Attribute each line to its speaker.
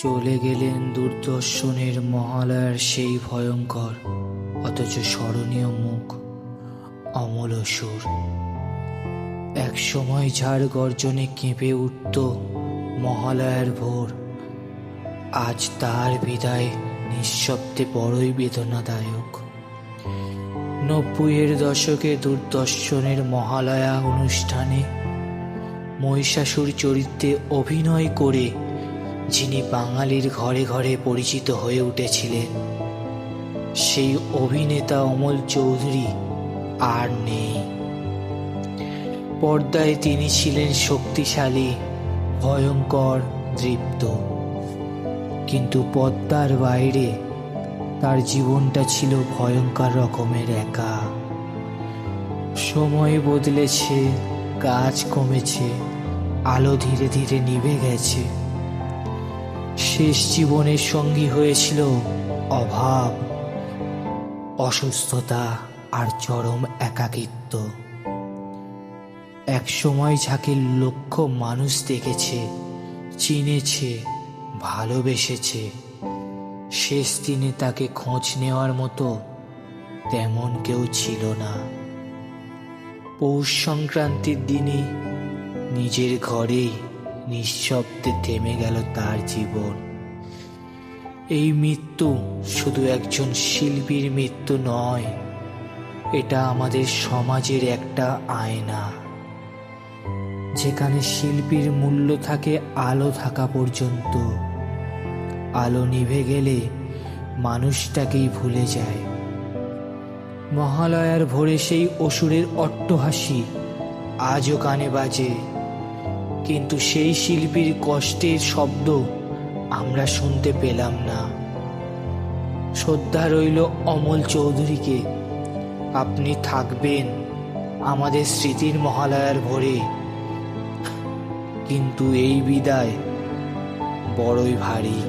Speaker 1: চলে গেলেন দুর্দর্শনের মহালয়ার সেই ভয়ঙ্কর অথচ স্মরণীয় মুখ অমল অসুর। এক সময় ঝাড় গর্জনে কেঁপে উঠত মহালয়ার ভোর। আজ তার বিদায় নিঃশব্দে বড়ই বেদনাদায়ক। ৯০-এর দশকে দূরদর্শনের মহালয়া অনুষ্ঠানে মহিষাসুর চরিত্রে অভিনয় করে যিনি বাঙালির ঘরে ঘরে পরিচিত হয়ে উঠেছিলেন, সেই অভিনেতা অমল চৌধুরী আর নেই। পর্দায় তিনি ছিলেন শক্তিশালী, ভয়ঙ্কর, দৃপ্ত, কিন্তু পর্দার বাইরে তার জীবনটা ছিল ভয়ঙ্কর রকমের একা। সময় বদলেছে, কাজ কমেছে, আলো ধীরে ধীরে নিভে গেছে। শেষ জীবনের সঙ্গী হয়েছিল অভাব, অসুস্থতা আর চরম একাকিত্ব। এক সময় যাকে লক্ষ মানুষ দেখেছে, চিনেছে, ভালোবেসেছে, শেষ দিনে তাকে খোঁজ নেওয়ার মতো তেমন কেউ ছিল না। পৌষ সংক্রান্তির দিনে নিজের ঘরেই নিঃশব্দে থেমে গেল তার জীবন। এই মৃত্যু শুধু একজন শিল্পীর মৃত্যু নয়, এটা আমাদের সমাজের একটা আয়না, যেখানে শিল্পীর মূল্য থাকে আলো থাকা পর্যন্ত। আলো নিভে গেলে মানুষটাকেই ভুলে যায়। মহালয়ার ভোরে সেই অসুরের অট্টহাসি আজও কানে বাজে, কিন্তু সেই শিল্পীর কষ্টের শব্দ আমরা শুনতে পেলাম না। শ্রদ্ধা রইল অমল চৌধুরীকে। আপনি থাকবেন আমাদের স্মৃতির মহালয়ার ভোরে, কিন্তু এই বিদায় বড়ই ভারী।